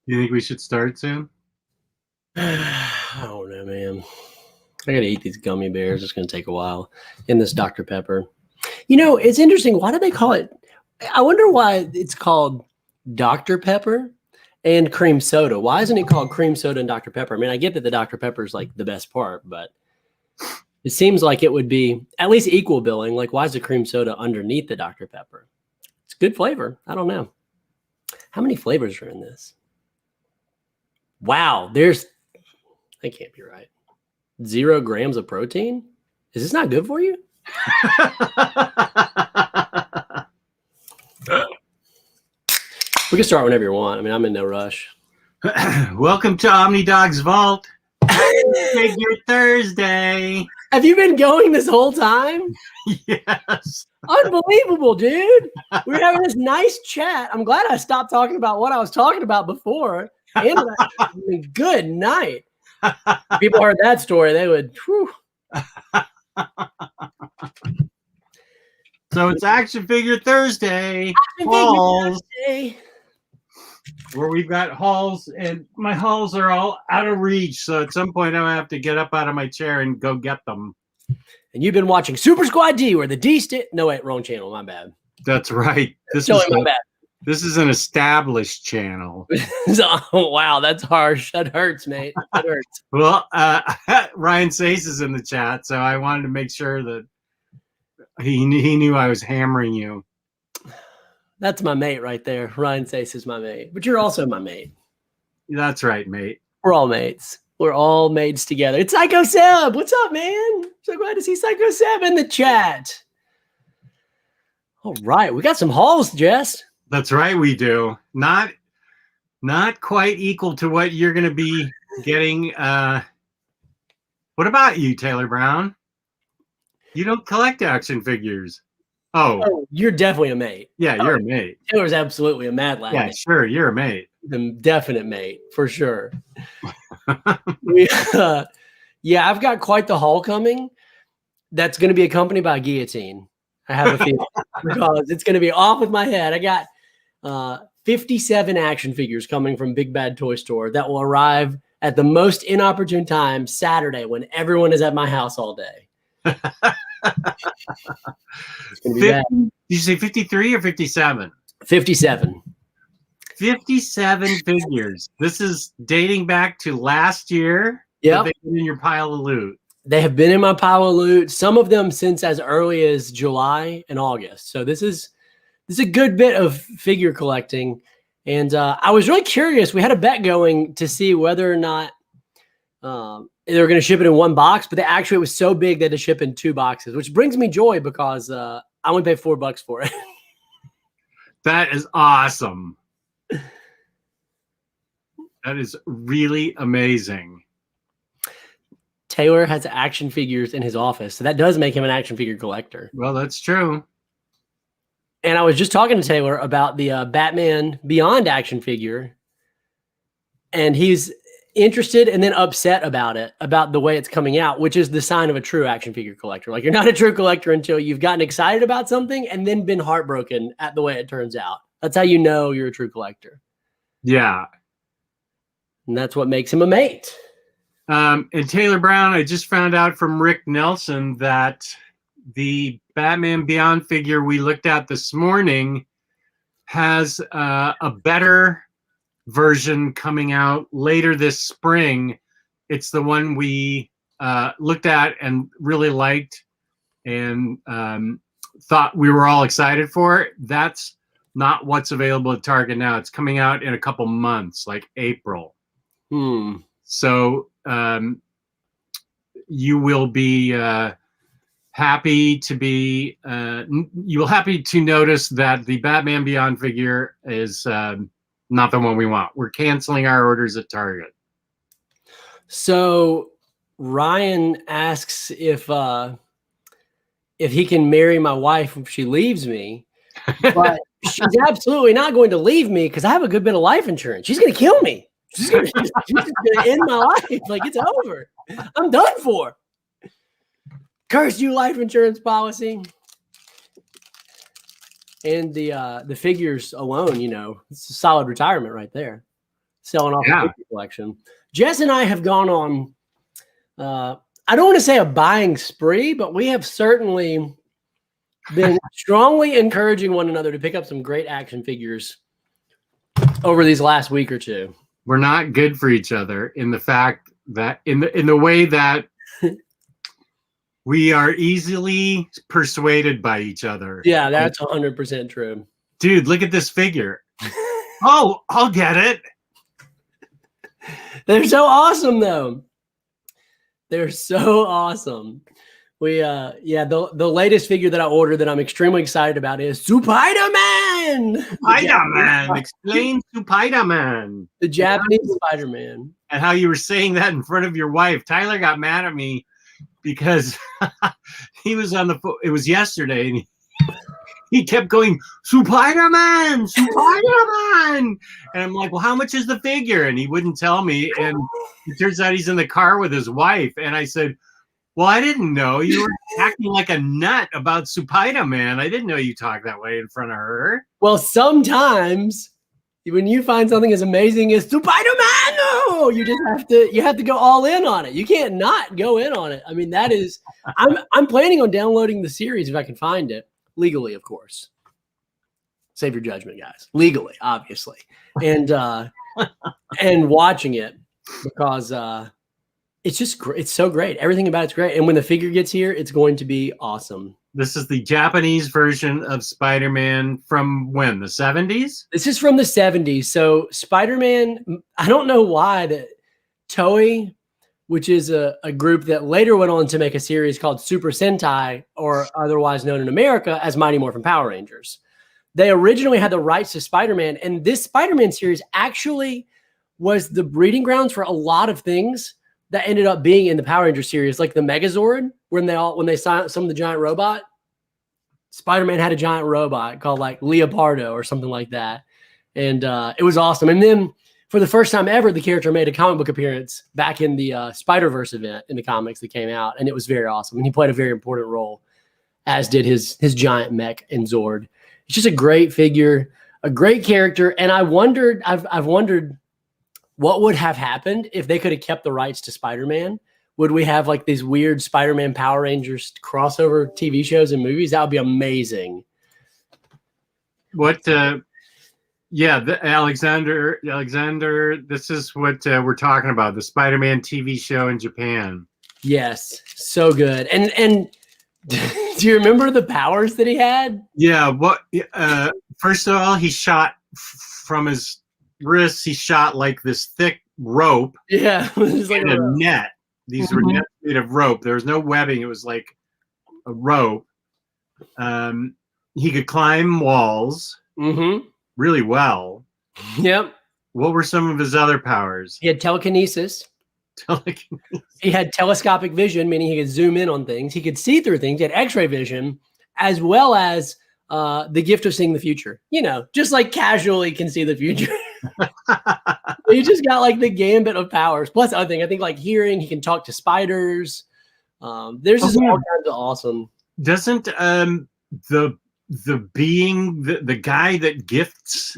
You think we should start soon? I don't know, man. I gotta eat these gummy bears. It's gonna take a while. And this Dr. Pepper. You know, it's interesting. Why do they call it? I wonder why it's called Dr. Pepper and cream soda. Why isn't it called cream soda and Dr. Pepper? I mean, I get that the Dr. Pepper is like the best part, but it seems like it would be at least equal billing. Like, why is the cream soda underneath the Dr. Pepper? It's good flavor. I don't know. How many flavors are in this? Wow, that can't be right. 0 grams of protein? Is this not good for you? We can start whenever you want. I mean, I'm in no rush. Welcome to OmniDog's Vault. Figure Thursday. Have you been going this whole time? Yes. Unbelievable, dude. We're having this nice chat. I'm glad I stopped talking about what I was talking about before. And good night. If people heard that story, they would. Whew. So it's Action Figure Thursday. HAULS. Where we've got hauls, and my hauls are all out of reach. So at some point, I have to get up out of my chair and go get them. And you've been watching Super Squad D, where the D no, wait, wrong channel. My bad. That's right. This is my bad. This is an established channel. Oh, wow, that's harsh. That hurts, mate. That hurts. Well, Ryan Sace is in the chat, so I wanted to make sure that he knew I was hammering you. That's my mate right there. Ryan Sace is my mate, but you're also my mate. That's right, mate. We're all mates. We're all mates together. It's Psycho Seb. What's up, man? So glad to see Psycho Seb in the chat. All right, we got some hauls, Jess. That's right, we do. Not quite equal to what you're going to be getting. What about you, Taylor Brown? You don't collect action figures. Oh, you're definitely a mate. Yeah, you're a mate. Taylor's absolutely a mad lad. Yeah, sure, you're a mate. A definite mate, for sure. Yeah, I've got quite the haul coming. That's going to be accompanied by a guillotine. I have a feeling because it's going to be off with my head. I got 57 action figures coming from Big Bad Toy Store that will arrive at the most inopportune time, Saturday, when everyone is at my house all day. Did you say 53 or 57? 57. 57 figures. This is dating back to last year. Yeah, they've been in your pile of loot. They have been in my pile of loot. Some of them since as early as July and August. So this is a good bit of figure collecting. And I was really curious. We had a bet going to see whether or not they were going to ship it in one box, but it was so big they had to ship in 2 boxes, which brings me joy because I only paid $4 for it. That is awesome. That is really amazing. Taylor has action figures in his office, so that does make him an action figure collector. Well, that's true. And I was just talking to Taylor about the Batman Beyond action figure, and he's interested and then upset about the way it's coming out, which is the sign of a true action figure collector. Like, you're not a true collector until you've gotten excited about something and then been heartbroken at the way it turns out. That's how you know you're a true collector. Yeah. And that's what makes him a mate. And Taylor Brown, I just found out from Rick Nelson that the Batman Beyond figure we looked at this morning has a better version coming out later this spring. It's the one we looked at and really liked and thought we were all excited for. That's not what's available at Target now. It's coming out in a couple months, like April. So you will be happy to notice that the Batman Beyond figure is not the one we want. We're canceling our orders at Target. So Ryan asks if he can marry my wife if she leaves me, but she's absolutely not going to leave me because I have a good bit of life insurance. She's going to kill me. She's gonna end my life. Like, it's over. I'm done for. Curse you, life insurance policy. And the figures alone, you know, it's a solid retirement right there. selling off Yeah. a figure collection. Jess and I have gone on, I don't want to say a buying spree, but we have certainly been strongly encouraging one another to pick up some great action figures over these last week or two. We're not good for each other in the fact that in the way that we are easily persuaded by each other. Yeah, that's 100% true. Dude, look at this figure. Oh, I'll get it. They're so awesome, though. They're so awesome. We the latest figure that I ordered that I'm extremely excited about is Spider-Man. Spider-Man. Explain Spider-Man. The Japanese Spider-Man. And how you were saying that in front of your wife. Tyler got mad at me because he was on the phone. It was yesterday, and he kept going, Spider-Man, Spider-Man. And I'm like, well, how much is the figure? And he wouldn't tell me. And it turns out he's in the car with his wife. And I said, well, I didn't know. You were acting like a nut about Spider-Man. I didn't know you talked that way in front of her. Well, sometimes when you find something as amazing as Spider-Man, no, you have to go all in on it. You can't not go in on it. I mean, that is, I'm planning on downloading the series if I can find it. Legally, of course. Save your judgment, guys. Legally, obviously. And watching it because it's just great. It's so great. Everything about it's great. And when the figure gets here, it's going to be awesome. This is the Japanese version of Spider-Man from when? The 70s? This is from the 70s. So Spider-Man, I don't know why that Toei, which is a group that later went on to make a series called Super Sentai, or otherwise known in America as Mighty Morphin Power Rangers. They originally had the rights to Spider-Man, and this Spider-Man series actually was the breeding grounds for a lot of things that ended up being in the Power Rangers series, like the Megazord, when they signed some of the giant robot. Spider-Man had a giant robot called like Leopardo or something like that, and it was awesome. And then for the first time ever, the character made a comic book appearance back in the Spider-Verse event in the comics that came out, and it was very awesome. And he played a very important role, as did his giant mech and Zord. It's just a great figure, a great character, and I've wondered what would have happened if they could have kept the rights to Spider-Man. Would we have like these weird Spider-Man Power Rangers crossover TV shows and movies? That would be amazing. What? Yeah, Alexander, this is what we're talking about, the Spider-Man TV show in Japan. Yes, so good. And do you remember the powers that he had? Yeah, first of all, he shot from his wrists, he shot like this thick rope. Yeah, it was like a net. These were nets made of rope. There was no webbing. It was like a rope. He could climb walls. Mm-hmm. Really well. Yep. What were some of his other powers? He had telekinesis. He had telescopic vision, meaning he could zoom in on things. He could see through things. He had X-ray vision, as well as the gift of seeing the future. You know, just like casually can see the future. He just got like the gambit of powers. Plus, other thing, I think like hearing, he can talk to spiders. There's just all kinds of awesome. Doesn't the being the guy that gifts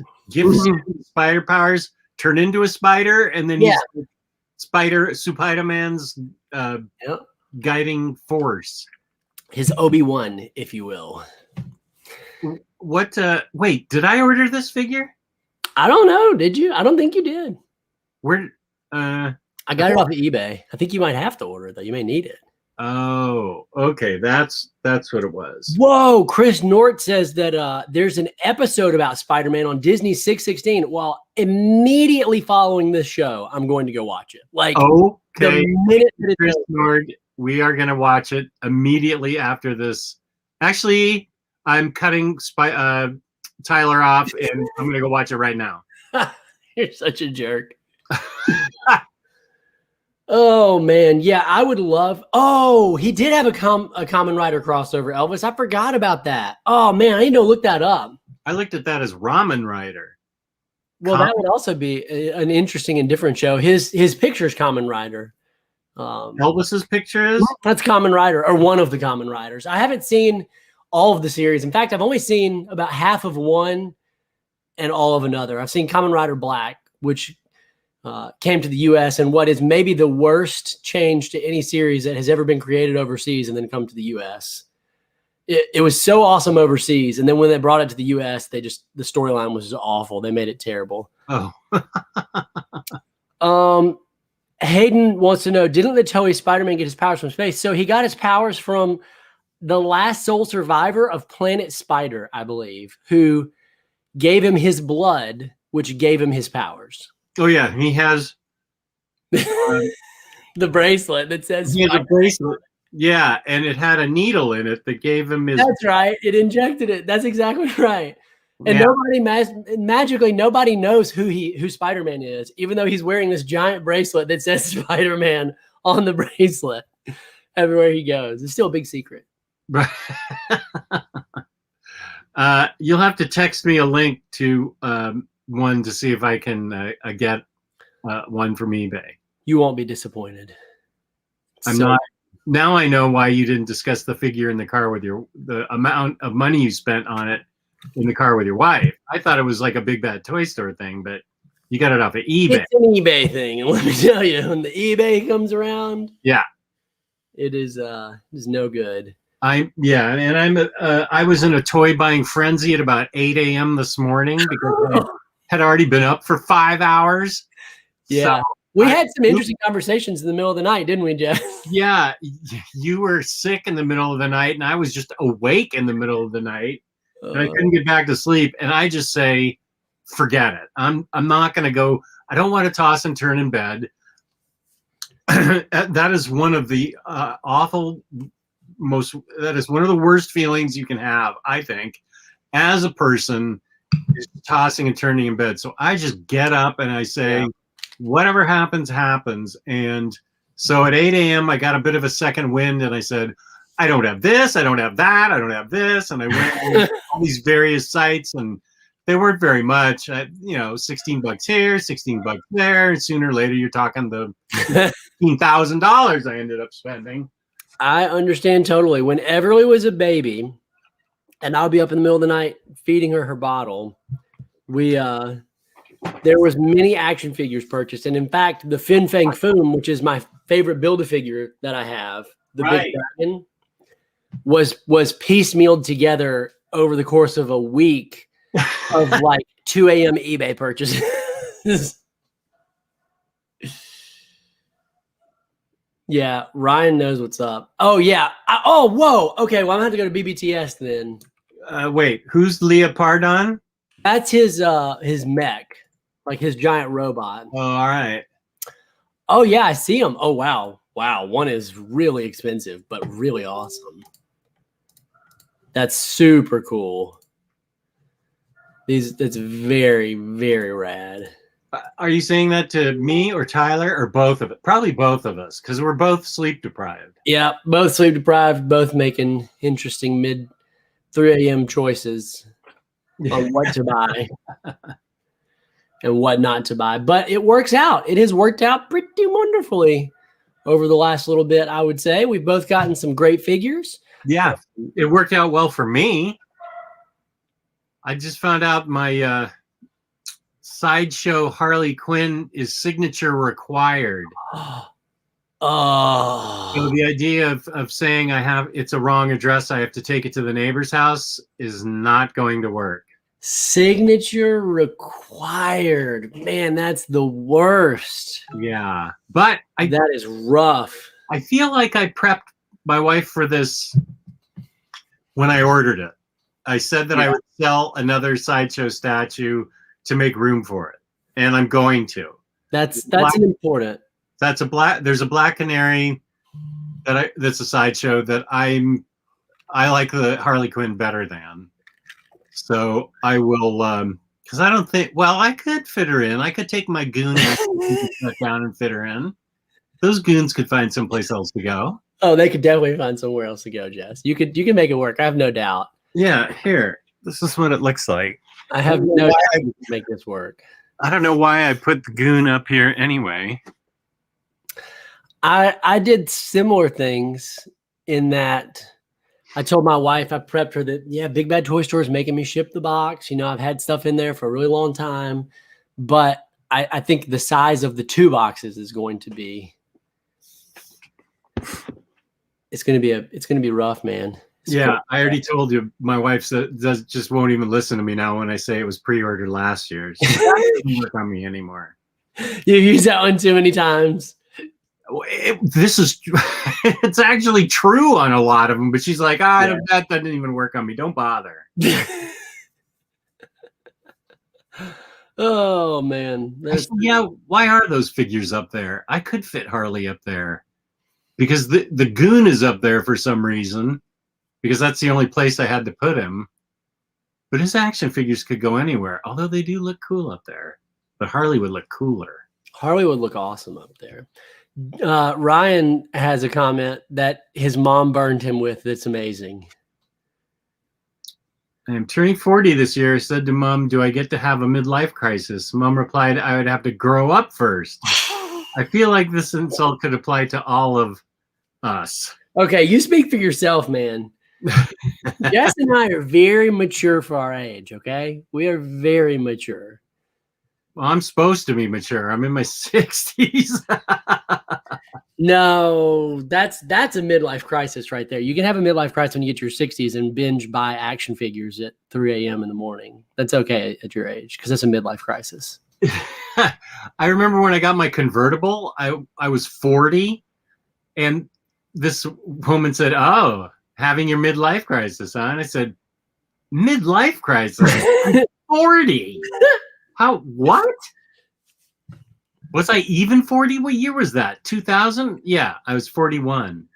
spider powers turn into a spider, and then he's Spider-Man's guiding force, his Obi-Wan, if you will. What? Wait, did I order this figure? I don't know. Did you? I don't think you did. Where? I got it off of eBay. I think you might have to order it though. You may need it. Oh, okay. That's what it was. Whoa, Chris Nort says that there's an episode about Spider-Man on Disney 616. Well, immediately following this show, I'm going to go watch it. Like, okay, the minute that Chris Nort, we are going to watch it immediately after this. Actually, I'm cutting Tyler off, and I'm going to go watch it right now. You're such a jerk. Oh man, yeah, I would love. Oh, he did have a Kamen Rider crossover, Elvis. I forgot about that. Oh man, I need to look that up. I looked at that as Ramen Rider. Well, that would also be an interesting and different show. His picture is Kamen Rider. Elvis's picture is? That's Kamen Rider, or one of the Kamen Riders. I haven't seen all of the series. In fact, I've only seen about half of one and all of another. I've seen Kamen Rider Black, which came to the U.S. and what is maybe the worst change to any series that has ever been created overseas and then come to the U.S. It was so awesome overseas, and then when they brought it to the U.S., the storyline was awful. They made it terrible. Oh. Hayden wants to know, didn't the toy Spider-Man get his powers from space? So he got his powers from the last sole survivor of Planet Spider, I believe, who gave him his blood, which gave him his powers. Oh yeah, he has the bracelet that says he has a bracelet. Yeah, and it had a needle in it that gave him his. That's right. It injected it. That's exactly right. And nobody magically nobody knows who Spider-Man is, even though he's wearing this giant bracelet that says Spider-Man on the bracelet everywhere he goes. It's still a big secret. You'll have to text me a link to one to see if I can get one from eBay. You won't be disappointed. I'm not. Now I know why you didn't discuss the figure in the car with the amount of money you spent on it in the car with your wife. I thought it was like a Big Bad Toy Store thing, but you got it off of eBay. It's an eBay thing, and let me tell you, when the eBay comes around, yeah, it is no good. I was in a toy buying frenzy at about 8 a.m. this morning because I had already been up for 5 hours. Yeah. So we had some interesting conversations in the middle of the night, didn't we, Jeff? Yeah. You were sick in the middle of the night, and I was just awake in the middle of the night, and I couldn't get back to sleep. And I just say, forget it. I'm not going to go. I don't want to toss and turn in bed. That is one of the that is one of the worst feelings you can have, I think, as a person, is tossing and turning in bed. So I just get up and I say, whatever happens, happens. And so at 8 a.m., I got a bit of a second wind, and I said, I don't have this, I don't have that, I don't have this. And I went on all these various sites, and they weren't very much. $16 here, $16 there. And sooner or later, you're talking the $15,000 I ended up spending. I understand totally. When Everly was a baby, and I'll be up in the middle of the night feeding her bottle, there was many action figures purchased. And in fact, the Fin Fang Foom, which is my favorite Build-A-Figure that I have, the big dragon, was piecemealed together over the course of a week of like 2 a.m. eBay purchases. Yeah, Ryan knows what's up. Oh, yeah. Whoa. Okay, well, I'm going to have to go to BBTS then. Wait, who's Leah Pardon? That's his mech, like his giant robot. Oh, all right. Oh, yeah, I see him. Oh, wow. Wow, one is really expensive, but really awesome. That's super cool. That's very, very rad. Are you saying that to me or Tyler or both of it? Probably both of us, because we're both sleep deprived. Yeah, both sleep deprived, both making interesting mid 3 a.m. choices on what to buy and what not to buy. But it works out. It has worked out pretty wonderfully over the last little bit, I would say. We've both gotten some great figures. Yeah, it worked out well for me. I just found out my Sideshow Harley Quinn is signature required. Oh. So the idea of saying it's a wrong address, I have to take it to the neighbor's house, is not going to work. Signature required. Man, that's the worst. Yeah. But that is rough. I feel like I prepped my wife for this when I ordered it. I said that I would sell another Sideshow statue to make room for it, and I'm going to. That's important. There's a Black Canary that's a Sideshow that I like the Harley Quinn better than. So I will, because I don't think, I could fit her in. I could take my goon down and fit her in. Those goons could find someplace else to go. Oh, they could definitely find somewhere else to go, Jess. You can make it work. I have no doubt. Yeah, here. This is what it looks like. I have no doubt you can make this work. I don't know why I put the goon up here anyway. I did similar things in that I told my wife, I prepped her that, Big Bad Toy Store is making me ship the box. I've had stuff in there for a really long time, but I think the size of the 2 boxes is going to be. It's gonna be rough, man. Yeah, I already told you. My wife just won't even listen to me now when I say it was pre-ordered last year. She doesn't work on me anymore. You use that one too many times. It's actually true on a lot of them, but she's like, that didn't even work on me. Don't bother. Oh man. Yeah, why are those figures up there? I could fit Harley up there because the Goon is up there for some reason, because that's the only place I had to put him. But his action figures could go anywhere, although they do look cool up there. But Harley would look cooler. Harley would look awesome up there. Ryan has a comment that his mom burned him with. That's amazing. I'm turning 40 this year. I said to Mom, do I get to have a midlife crisis? Mom replied, I would have to grow up first. I feel like this insult could apply to all of us. Okay, you speak for yourself, man. Jess and I are very mature for our age, okay? We are very mature. Well, I'm supposed to be mature. I'm in my 60s. No, that's a midlife crisis right there. You can have a midlife crisis when you get to your 60s and binge buy action figures at 3 a.m. in the morning. That's okay at your age because that's a midlife crisis. I remember when I got my convertible, I was 40, and this woman said, oh, having your midlife crisis, huh? And I said, midlife crisis? I'm 40. What? Was I even 40? What year was that? 2000? Yeah, I was 41.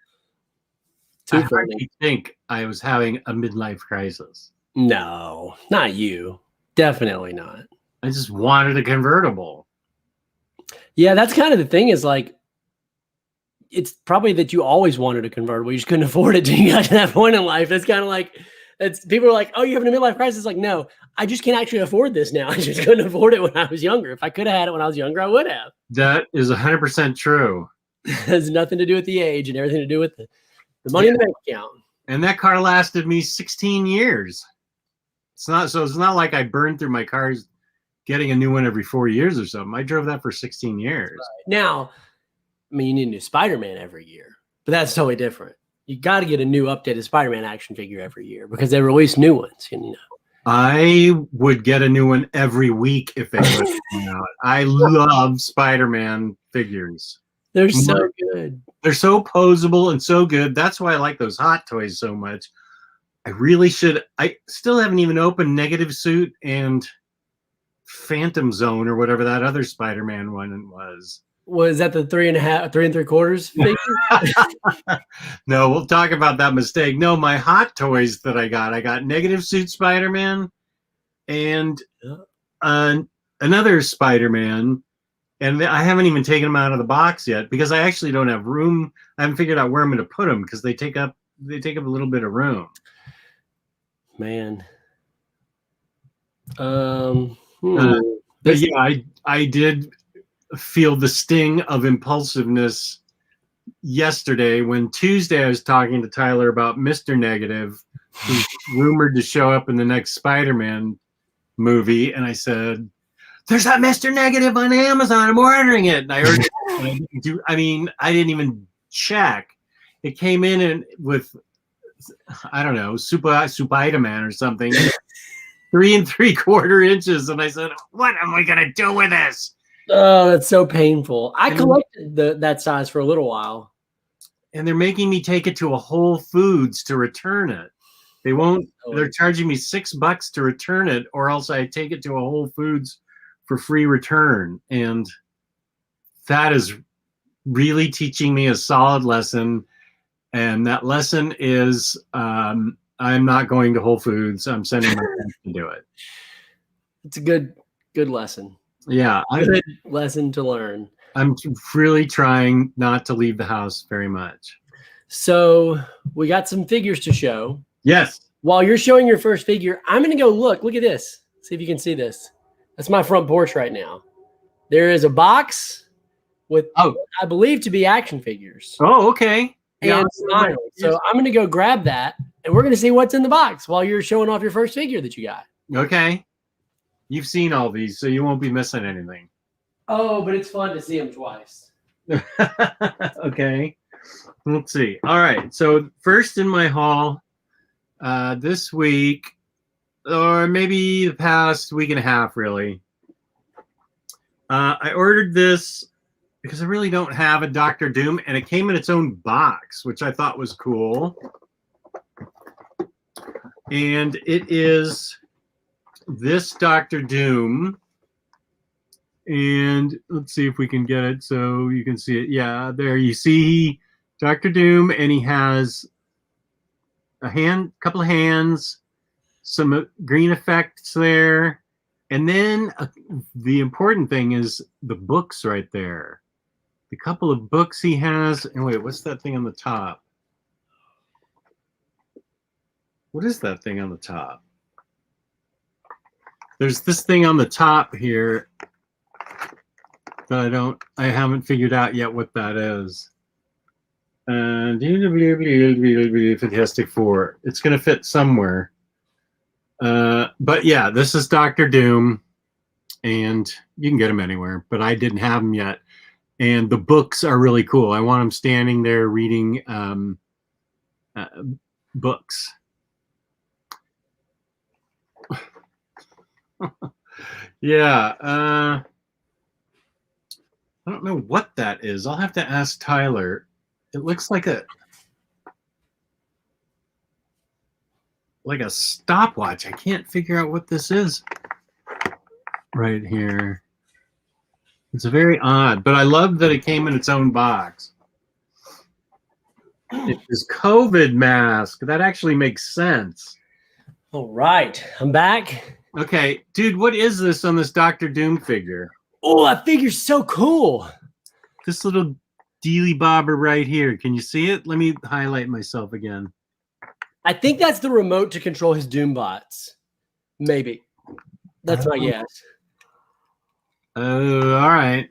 I hardly think I was having a midlife crisis. No, not you. Definitely not. I just wanted a convertible. Yeah, that's kind of the thing is like, it's probably that you always wanted a convertible. You just couldn't afford it till you got to that point in life. That's kind of like, people are like, oh, you're having a midlife crisis. Like, no, I just can't actually afford this now. I just couldn't afford it when I was younger. If I could have had it when I was younger, I would have. That is 100% true. It has nothing to do with the age and everything to do with the money in the bank account. And that car lasted me 16 years. It's not like I burned through my cars getting a new one every 4 years or something. I drove that for 16 years. Right. Now, I mean, you need a new Spider-Man every year, but that's totally different. You got to get a new updated Spider-Man action figure every year because they release new ones. You know, I would get a new one every week if they put them out. I love Spider-Man figures. They're so good. They're so posable and so good. That's why I like those Hot Toys so much. I really should. I still haven't even opened Negative Suit and Phantom Zone or whatever that other Spider-Man one was. Was that the 3 3/4 figure? No, we'll talk about that mistake. No, my Hot Toys that I got Negative Suit Spider-Man and another Spider-Man, and I haven't even taken them out of the box yet because I actually don't have room. I haven't figured out where I'm going to put them because they take up a little bit of room. Man. But yeah, I did feel the sting of impulsiveness yesterday when Tuesday I was talking to Tyler about Mr. Negative, who's rumored to show up in the next Spider-Man movie, and I said, there's that Mr. Negative on Amazon, I'm ordering it. And I ordered it. I didn't even check. It came in with, I don't know, Supaidaman or something, 3 3/4 inches, and I said, what am I gonna do with this? Oh, that's so painful. I collected that size for a little while. And they're making me take it to a Whole Foods to return it. They won't. They're charging me $6 to return it, or else I take it to a Whole Foods for free return. And that is really teaching me a solid lesson. And that lesson is I'm not going to Whole Foods. I'm sending my friends to do it. It's a good lesson. Yeah, good lesson to learn. I'm really trying not to leave the house very much. So we got some figures to show. Yes. While you're showing your first figure, I'm going to go look at this. See if you can see this. That's my front porch right now. There is a box with, I believe, to be action figures. Oh, okay. And smiles. So I'm going to go grab that, and we're going to see what's in the box while you're showing off your first figure that you got. Okay. You've seen all these, so you won't be missing anything. Oh, but it's fun to see him twice. Okay. Let's see. All right. So first in my haul this week, or maybe the past week and a half, really. I ordered this because I really don't have a Doctor Doom, and it came in its own box, which I thought was cool. And it is this Doctor Doom. And let's see if we can get it so you can see it. Yeah, there you see Doctor Doom, and he has a couple of hands, some green effects there, and then the important thing is the books right there. The couple of books he has. And wait, what's that thing on the top? What is that thing on the top? There's this thing on the top here that I haven't figured out yet what that is. Fantastic Four. It's going to fit somewhere. But yeah, this is Doctor Doom, and you can get him anywhere, but I didn't have him yet. And the books are really cool. I want him standing there reading books. Yeah. I don't know what that is. I'll have to ask Tyler. It looks like a stopwatch. I can't figure out what this is right here. It's very odd, but I love that it came in its own box. It's this COVID mask. That actually makes sense. All right, I'm back. Okay, dude, what is this on this Doctor Doom figure? Oh, that figure's so cool. This little dealy bobber right here. Can you see it? Let me highlight myself again. I think that's the remote to control his Doombots. Maybe. That's my guess. Oh, all right.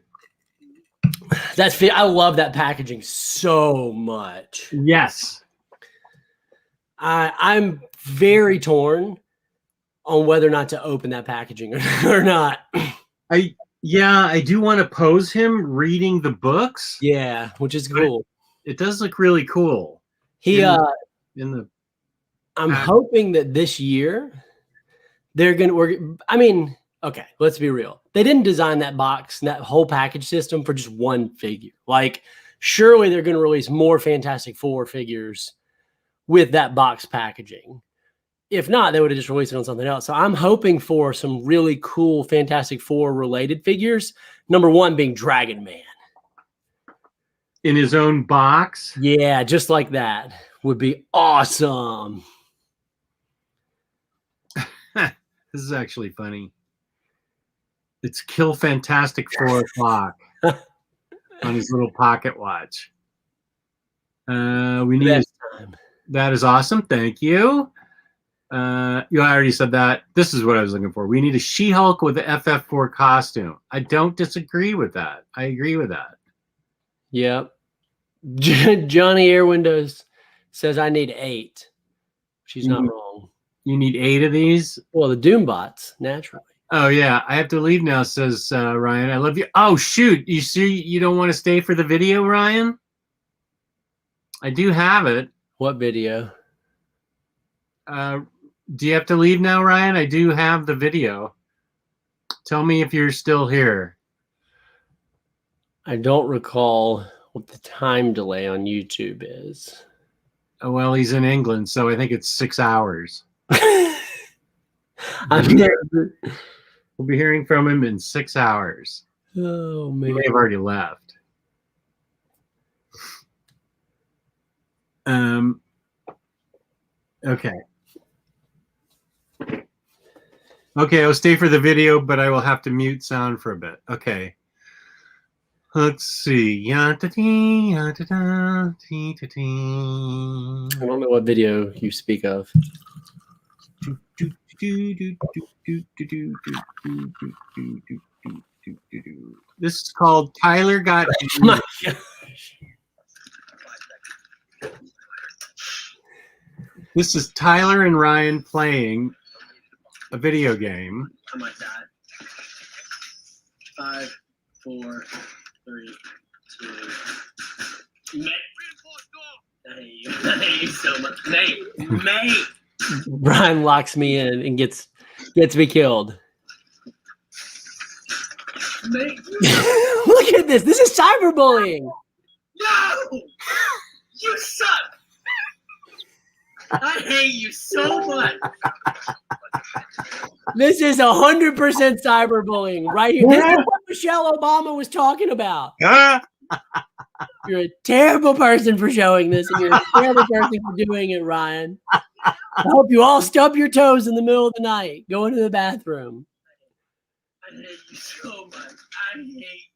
I love that packaging so much. Yes. I'm very torn on whether or not to open that packaging or not. I do want to pose him reading the books. Yeah, which is cool. It does look really cool. I'm hoping that this year okay, let's be real. They didn't design that box and that whole package system for just one figure. Like, surely they're going to release more Fantastic Four figures with that box packaging. If not, they would have just released it on something else. So I'm hoping for some really cool Fantastic Four related figures. Number one being Dragon Man. In his own box? Yeah, just like that. Would be awesome. This is actually funny. It's Kill Fantastic 4 o'clock on his little pocket watch. We need that is awesome. Thank you. You already said that. This is what I was looking for. We need a She-Hulk with the FF4 costume. I don't disagree with that. I agree with that. Yep. Johnny Air Windows says I need 8. She's not wrong. You need 8 of these? Well, the Doombots, naturally. Oh, yeah. I have to leave now, says Ryan. I love you. Oh, shoot. You see, you don't want to stay for the video, Ryan? I do have it. What video? Do you have to leave now, Ryan? I do have the video. Tell me if you're still here. I don't recall what the time delay on YouTube is. Oh, well, he's in England, so I think it's 6 hours. We'll be hearing from him in 6 hours. Oh, man. He may have already left. Okay. Okay, I'll stay for the video, but I will have to mute sound for a bit. Okay. Let's see. I don't know what video you speak of. This is called Tyler Got My gosh. This is Tyler and Ryan playing a video game. Something like that. 5, 4, 3, 2. Mate. I hate you so much. Mate. Brian locks me in and gets me killed. Mate. Look at this. This is cyberbullying. No! You suck! I hate you so much. This is 100% cyberbullying right here. This is what Michelle Obama was talking about. You're a terrible person for showing this, and you're a terrible person for doing it, Ryan. I hope you all stub your toes in the middle of the night. Go into the bathroom. I hate you so much. I hate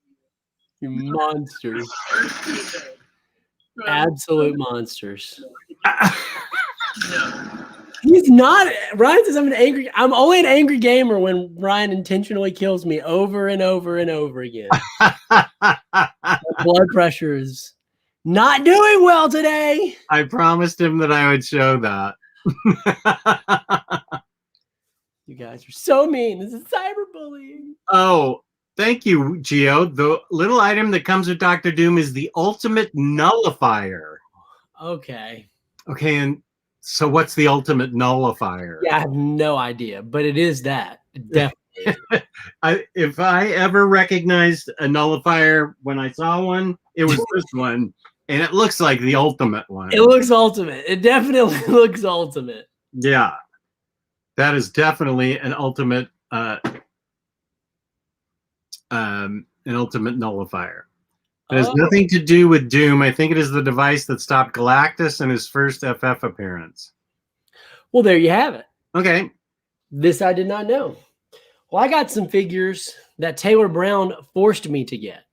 you. You monsters. Absolute monsters. No. He's not. Ryan says I'm only an angry gamer when Ryan intentionally kills me over and over and over again. My blood pressure is not doing well today. I promised him that I would show that. You guys are so mean. This is cyberbullying. Oh, thank you, Gio. The little item that comes with Dr. Doom is the ultimate nullifier. Okay. Okay, and so what's the ultimate nullifier? Yeah, I have no idea, but it is that. Definitely. If I ever recognized a nullifier when I saw one, it was this one, and it looks like the ultimate one. It looks ultimate. It definitely looks ultimate. Yeah. That is definitely an ultimate nullifier. It has nothing to do with Doom. I think it is the device that stopped Galactus in his first FF appearance. Well, there you have it. Okay. This I did not know. Well, I got some figures that Taylor Brown forced me to get.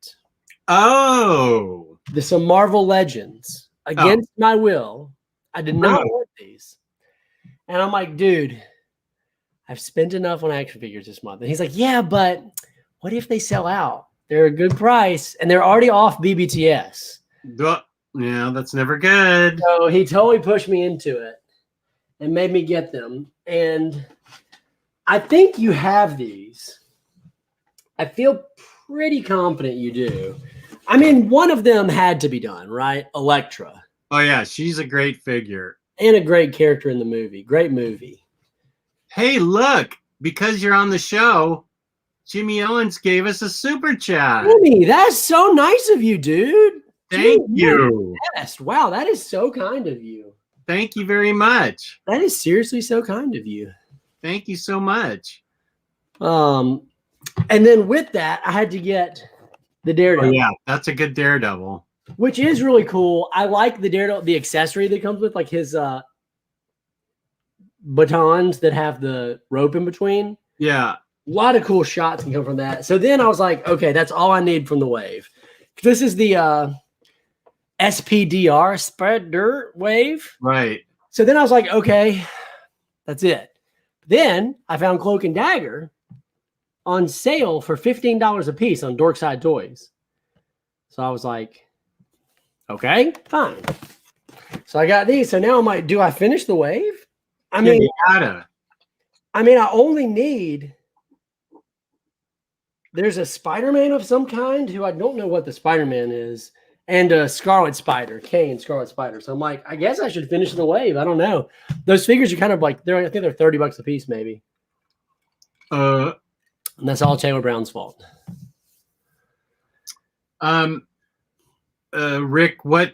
Oh. Some Marvel Legends. Against my will. I did not want these. And I'm like, dude, I've spent enough on action figures this month. And he's like, yeah, but what if they sell out? They're a good price, and they're already off BBTS. Yeah, that's never good. So he totally pushed me into it and made me get them. And I think you have these. I feel pretty confident you do. I mean, one of them had to be done, right? Elektra. Oh, yeah, she's a great figure. And a great character in the movie. Great movie. Hey, look, because you're on the show, Jimmy Owens gave us a super chat. Jimmy, that's so nice of you, dude. Thank you. Best. Wow, that is so kind of you. Thank you very much. That is seriously so kind of you. Thank you so much. And then with that, I had to get the Daredevil. Oh, yeah, that's a good Daredevil. Which is really cool. I like the Daredevil, the accessory that comes with, like his batons that have the rope in between. Yeah. A lot of cool shots can come from that. So then I was like, okay, that's all I need from the wave. This is the SPDR, Spreader Wave. Right. So then I was like, okay, that's it. Then I found Cloak and Dagger on sale for $15 a piece on Dorkside Toys. So I was like, okay, fine. So I got these. So now I'm like, do I finish the wave? I mean, you gotta. I only need. There's a Spider-Man of some kind who I don't know what the Spider-Man is, and a Scarlet Spider, Kane Scarlet Spider. So I'm like, I guess I should finish the wave. I don't know. Those figures are kind of like I think they're $30 a piece, maybe. And that's all Taylor Brown's fault. Rick, what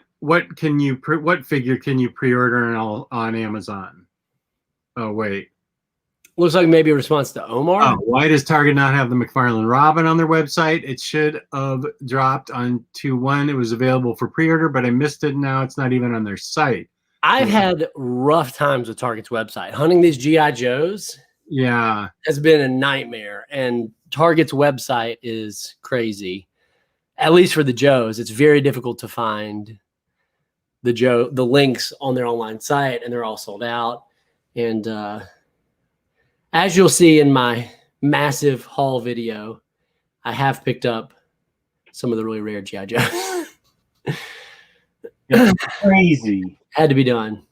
figure can you pre-order on Amazon? Oh wait. Looks like maybe a response to Omar. Oh, why does Target not have the McFarlane Robin on their website? It should have dropped on 2/1. It was available for pre-order, but I missed it. Now it's not even on their site. I've had rough times with Target's website. Hunting these G.I. Joes has been a nightmare, and Target's website is crazy. At least for the Joes, it's very difficult to find the links on their online site, and they're all sold out. And as you'll see in my massive haul video, I have picked up some of the really rare G.I. Joes. It's crazy. Had to be done.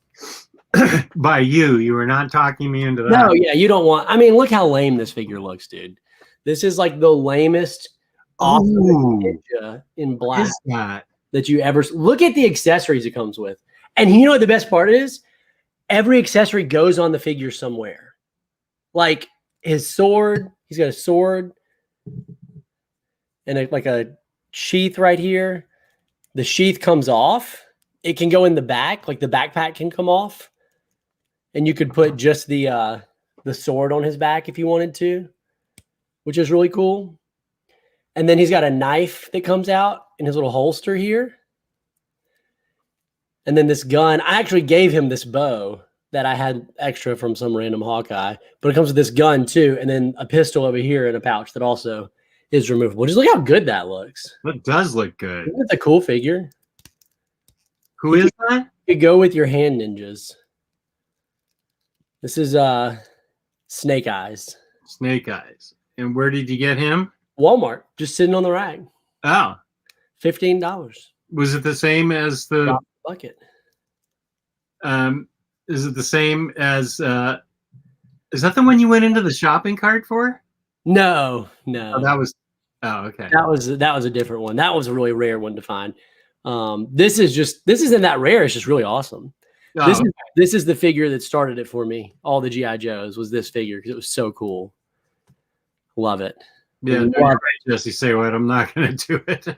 By you. You were not talking me into that. No, yeah, you don't want. I mean, look how lame this figure looks, dude. This is like the lamest awesome Ooh, ninja in what black is that? that you ever look at the accessories it comes with. And you know what the best part is? Every accessory goes on the figure somewhere. Like his sword, he's got a sword and like a sheath right here. The sheath comes off. It can go in the back, like the backpack can come off. And you could put just the sword on his back if you wanted to, which is really cool. And then he's got a knife that comes out in his little holster here. And then this gun, I actually gave him this bow that I had extra from some random Hawkeye, but it comes with this gun too. And then a pistol over here in a pouch that also is removable. Just look how good that looks. That does look good. Isn't it a cool figure? Who is that? You could go with your hand ninjas. This is Snake Eyes. Snake Eyes. And where did you get him? Walmart, just sitting on the rack. Oh, $15. was it the same as the Drop the bucket. is it the same as is that the one you went into the shopping cart for? No. Oh, that was okay. That was a different one. That was a really rare one to find. This isn't that rare. It's just really awesome. Oh, This is the figure that started it for me. All the GI Joes was this figure because it was so cool. Love it. yeah, no, you're right, Jesse. Say what? I'm not going to do it.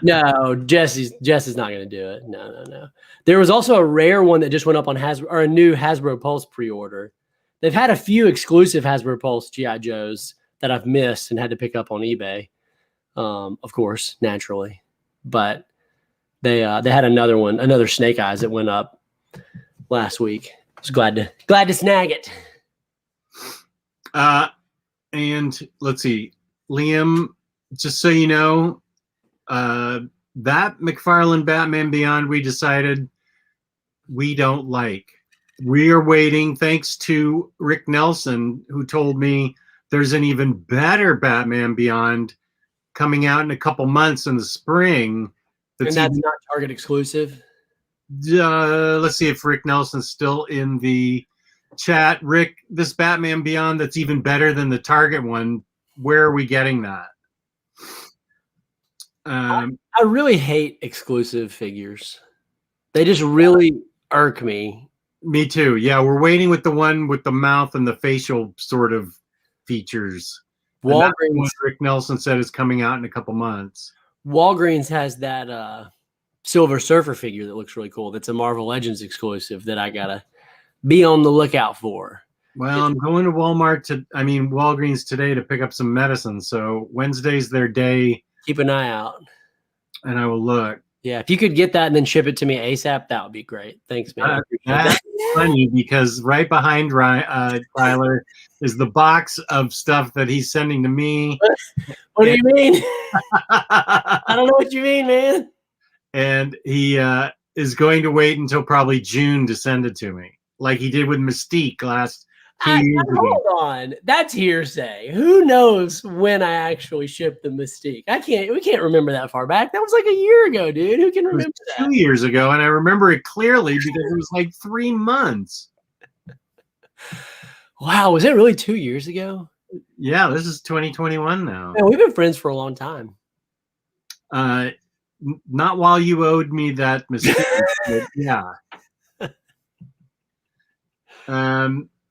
No, Jesse's not going to do it. No. There was also a rare one that just went up on Hasbro, or a new Hasbro Pulse pre-order. They've had a few exclusive Hasbro Pulse GI Joes that I've missed and had to pick up on eBay. Of course, naturally, but they had another Snake Eyes that went up last week. I was glad to snag it. And let's see, Liam, just so you know, that McFarlane Batman Beyond we decided we don't like. We are waiting, thanks to Rick Nelson, who told me there's an even better Batman Beyond coming out in a couple months in the spring. And that's not Target exclusive. Let's see if Rick Nelson's still in the chat. Rick, this Batman Beyond that's even better than the Target one, where are we getting that? I really hate exclusive figures. They just really irk me. Me too. Yeah, we're waiting with the one with the mouth and the facial sort of features. Walgreens, Rick Nelson said is coming out in a couple months. Walgreens has that Silver Surfer figure that looks really cool. That's a Marvel Legends exclusive that I gotta be on the lookout for. Well, I'm going to Walgreens today to pick up some medicine. So Wednesday's their day. Keep an eye out. And I will look. Yeah, if you could get that and then ship it to me ASAP, that would be great. Thanks, man. That's funny because right behind Tyler is the box of stuff that he's sending to me. What do you mean? I don't know what you mean, man. And he is going to wait until probably June to send it to me, like he did with Mystique last 2 years ago. Hold on, that's hearsay. Who knows when I actually shipped the Mystique? We can't remember that far back. That was like a year ago, dude. Who can remember that? 2 years ago, and I remember it clearly because it was like 3 months. Wow, was it really 2 years ago? Yeah, this is 2021 now. Man, we've been friends for a long time. Not while you owed me that mistake. Yeah.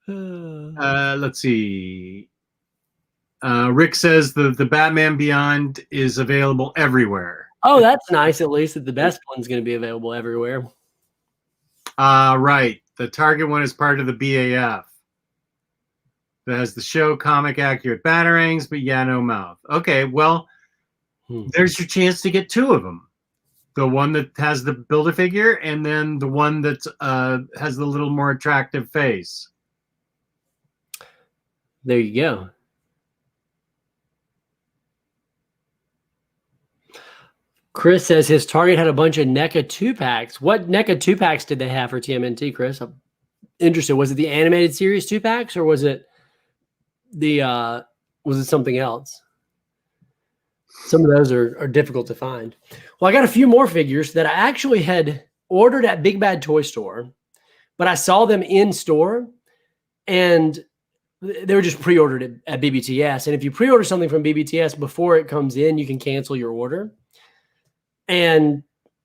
Let's see. Rick says the Batman Beyond is available everywhere. Oh, that's nice. At least that the best one's going to be available everywhere. Right. The Target one is part of the BAF. That has the show comic accurate batarangs, but yeah, no mouth. Okay, well, there's your chance to get 2 of them. The one that has the Build-A-Figure and then the one that has the little more attractive face. There you go. Chris says his Target had a bunch of NECA 2-packs. What NECA 2-packs did they have for TMNT, Chris? I'm interested. Was it the animated series 2-packs or was it something else? Some of those are difficult to find. Well, I got a few more figures that I actually had ordered at Big Bad Toy Store, but I saw them in store and they were just pre-ordered at BBTS. And if you pre-order something from BBTS before it comes in, you can cancel your order. And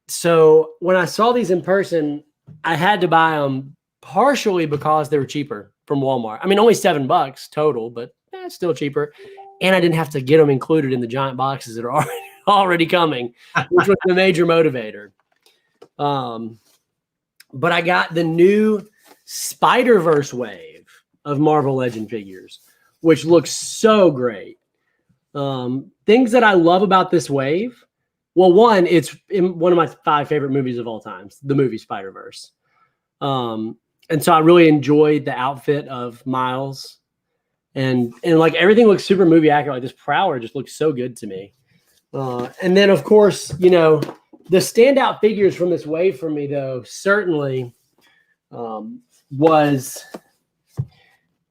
so when I saw these in person, I had to buy them partially because they were cheaper from Walmart. I mean, only $7 total, but still cheaper. And I didn't have to get them included in the giant boxes that are already coming, which was the major motivator. But I got the new Spider-Verse wave of Marvel Legend figures, which looks so great. Things that I love about this wave. Well, one, it's in one of my 5 favorite movies of all time, the movie Spider-Verse. And so I really enjoyed the outfit of Miles. And like everything looks super movie accurate. Like this Prowler just looks so good to me. And then, of course, you know, the standout figures from this wave for me, though, certainly was,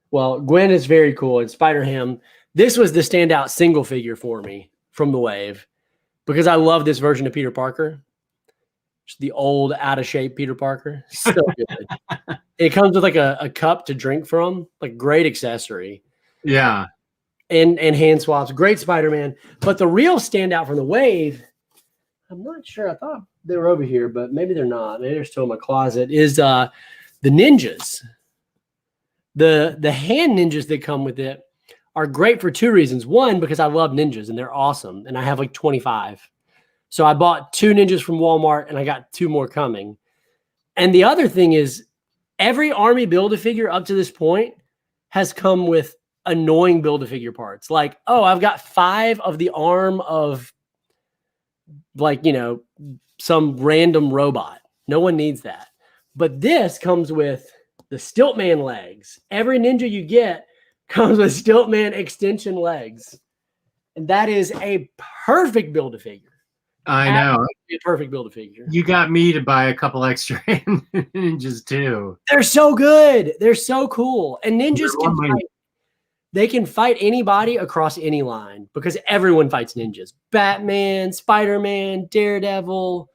well, Gwen is very cool. And Spider-Ham, this was the standout single figure for me from the wave because I love this version of Peter Parker. Just the old, out-of-shape Peter Parker. So good. It comes with like a cup to drink from, like great accessory. Yeah. And hand swaps. Great Spider-Man. But the real standout from the wave, I'm not sure. I thought they were over here, but maybe they're not. Maybe they're still in my closet, is the ninjas. The hand ninjas that come with it are great for 2 reasons. One, because I love ninjas and they're awesome. And I have like 25. So I bought 2 ninjas from Walmart and I got 2 more coming. And the other thing is every Army Build-A-Figure up to this point has come with annoying Build-A-Figure parts. Like, oh, I've got 5 of the arm of like, you know, some random robot. No one needs that. But this comes with the Stiltman legs. Every ninja you get comes with Stiltman extension legs. And that is a perfect Build-A-Figure. I know. A perfect Build-A-Figure. You got me to buy a couple extra ninjas too. They're so good. They're so cool. And ninjas can fight anybody across any line because everyone fights ninjas. Batman, Spider-Man, Daredevil,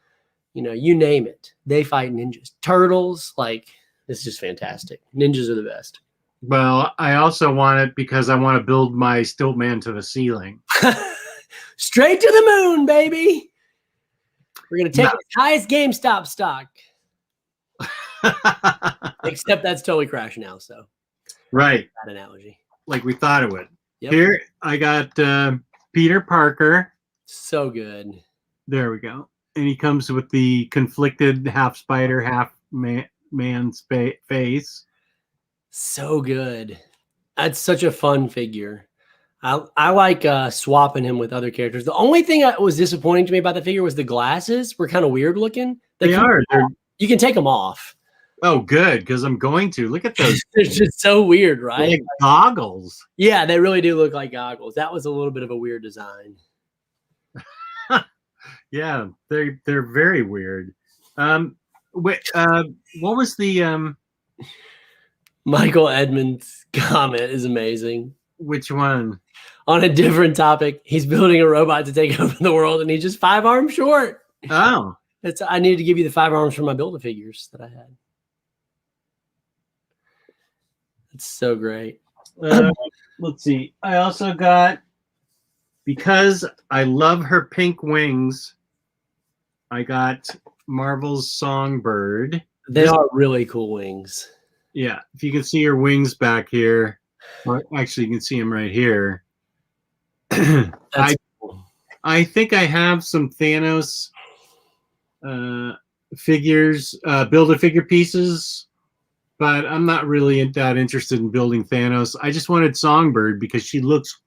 you know, you name it. They fight ninjas. Turtles, like, it's just fantastic. Ninjas are the best. Well, I also want it because I want to build my Stiltman to the ceiling. Straight to the moon, baby. We're going to take the highest GameStop stock. Except that's totally crashing now, so. Right. That analogy. Like we thought it would. Yep. Here, I got Peter Parker. So good. There we go. And he comes with the conflicted half spider, half man's face. So good. That's such a fun figure. I like swapping him with other characters. The only thing that was disappointing to me about the figure was the glasses were kind of weird looking. They are. You can take them off. Oh, good, because I'm going to. Look at those. They're just so weird, right? Like goggles. Yeah, they really do look like goggles. That was a little bit of a weird design. Yeah, they're very weird. What was the Michael Edmonds' comment is amazing. Which one? On a different topic, he's building a robot to take over the world, and he's just 5 arms short. Oh, I needed to give you the 5 arms for my Build-A-Figures that I had. It's so great. Let's see. I also got, because I love her pink wings, I got Marvel's Songbird. They are really cool wings. Yeah, if you can see her wings back here. Well, actually, you can see them right here. I think I have some Thanos figures, Build-A-Figure pieces, but I'm not really that interested in building Thanos. I just wanted Songbird because she looks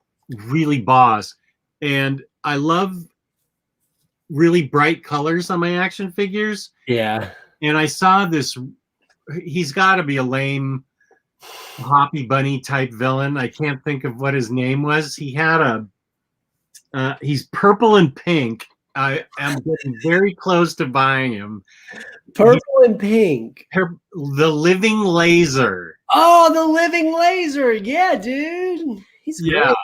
really boss. And I love really bright colors on my action figures. Yeah. And I saw this, he's got to be a lame Hoppy Bunny type villain. I can't think of what his name was. He had he's purple and pink. I am getting very close to buying him. Purple and pink. The Living Laser. Oh, the Living Laser. Yeah, dude. He's great. Yeah.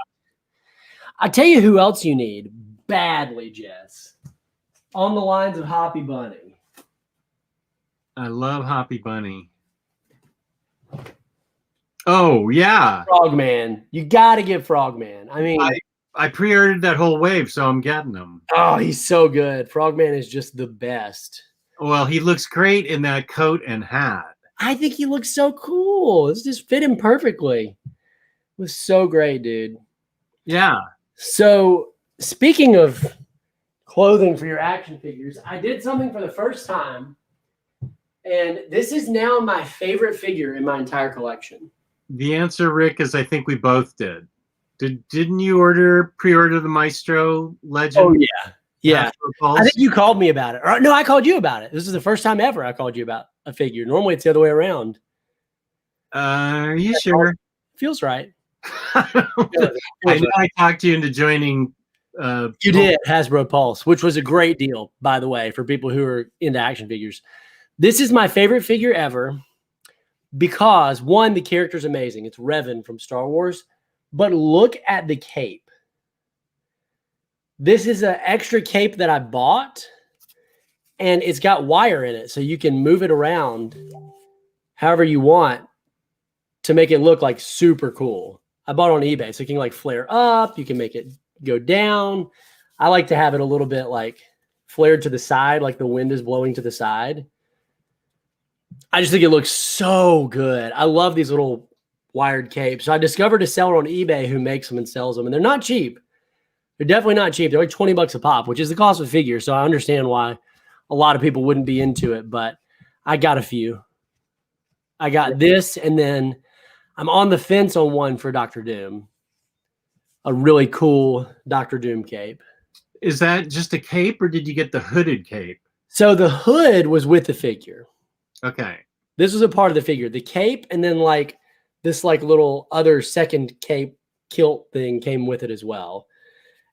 I tell you who else you need badly, Jess. On the lines of Hoppy Bunny. I love Hoppy Bunny. Oh yeah, Frogman. You got to get Frogman. I mean, I pre-ordered that whole wave, so I'm getting them. oh, he's so good. Frogman is just the best. Well, he looks great in that coat and hat. I think he looks so cool. This just fit him perfectly. It was so great, dude. Yeah. So, speaking of clothing for your action figures, I did something for the first time, and this is now my favorite figure in my entire collection. The answer, Rick, is I think we both did. Didn't you pre-order the Maestro Legend? Oh yeah, yeah. I think you called me about it. Or, no, I called you about it. This is the first time ever I called you about a figure. Normally it's the other way around. Are you sure? Feels right. I know I talked you into joining. You did Hasbro Pulse, which was a great deal, by the way, for people who are into action figures. This is my favorite figure ever because, one, the character's amazing. It's Revan from Star Wars. But look at the cape. This is an extra cape that I bought, and it's got wire in it, so you can move it around however you want to make it look like super cool. I bought it on eBay, so you can like flare up. You can make it go down. I like to have it a little bit like flared to the side, like the wind is blowing to the side. I just think it looks so good. I love these little wired capes. So I discovered a seller on eBay who makes them and sells them, and they're not cheap. They're definitely not cheap. They're like $20 a pop, which is the cost of a figure. So I understand why a lot of people wouldn't be into it, but I got a few. I got this, and then I'm on the fence on one for Dr. Doom. A really cool Dr. Doom cape. Is that just a cape, or did you get the hooded cape? So the hood was with the figure. Okay. This was a part of the figure. The cape, and then like this like little other second cape kilt thing came with it as well.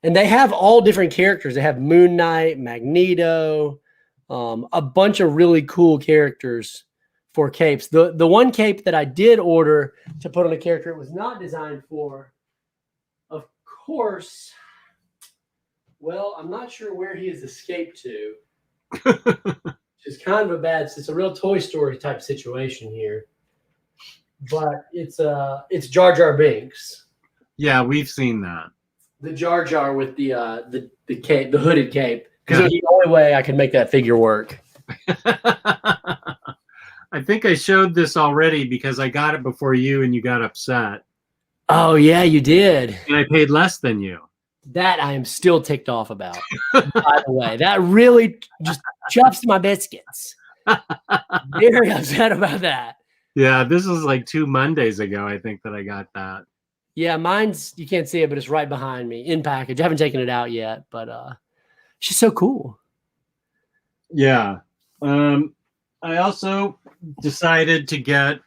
And they have all different characters. They have Moon Knight, Magneto, a bunch of really cool characters for capes. The one cape that I did order to put on a character it was not designed for, of course, well, I'm not sure where he has escaped to. Which is kind of a bad, it's a real Toy Story type situation here. But it's Jar Jar Binks. Yeah, we've seen that. The Jar Jar with the cape, the hooded cape. Because it was the only way I could make that figure work. I think I showed this already because I got it before you and you got upset. Oh yeah, you did. And I paid less than you. That I am still ticked off about. By the way, that really just chuffs my biscuits. Very upset about that. Yeah, this was like 2 Mondays ago, I think, that I got that. Yeah, mine's, you can't see it, but it's right behind me in package. I haven't taken it out yet, but she's so cool. Yeah. I also decided to get,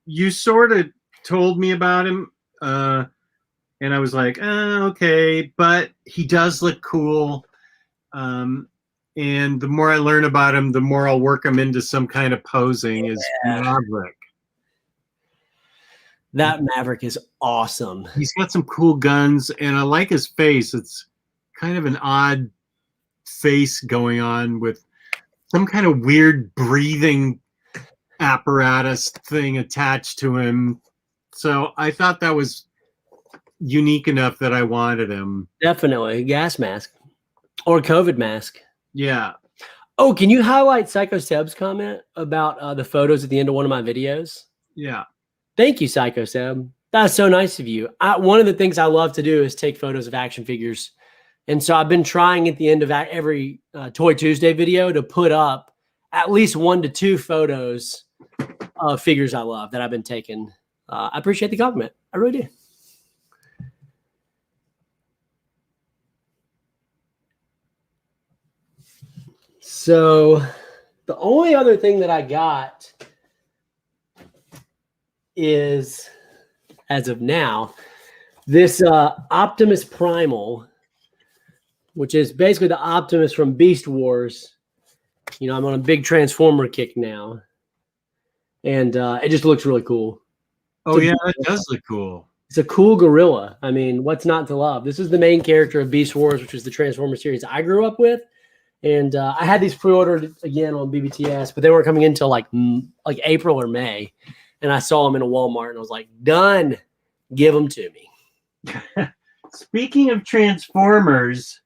you sort of told me about him, and I was like, okay, but he does look cool. And the more I learn about him, the more I'll work him into some kind of posing. Is Maverick. That Maverick is awesome. He's got some cool guns, and I like his face. It's kind of an odd face going on with some kind of weird breathing apparatus thing attached to him. So I thought that was unique enough that I wanted him. Definitely. A gas mask or a COVID mask. Yeah. Oh, can you highlight Psycho Seb's comment about the photos at the end of one of my videos? Yeah. Thank you, Psycho Seb. That's so nice of you. One of the things I love to do is take photos of action figures. And so I've been trying at the end of every Toy Tuesday video to put up at least 1 to 2 photos of figures I love that I've been taking. I appreciate the compliment. I really do. So the only other thing that I got is, as of now, this Optimus Primal, which is basically the Optimus from Beast Wars. You know, I'm on a big Transformer kick now. And it just looks really cool. Oh, yeah, that does look cool. It's a cool gorilla. I mean, what's not to love? This is the main character of Beast Wars, which is the Transformer series I grew up with. And I had these pre-ordered again on BBTS, but they weren't coming in until like April or May. and I saw them in a Walmart, and I was like, done. Give them to me. Speaking of Transformers,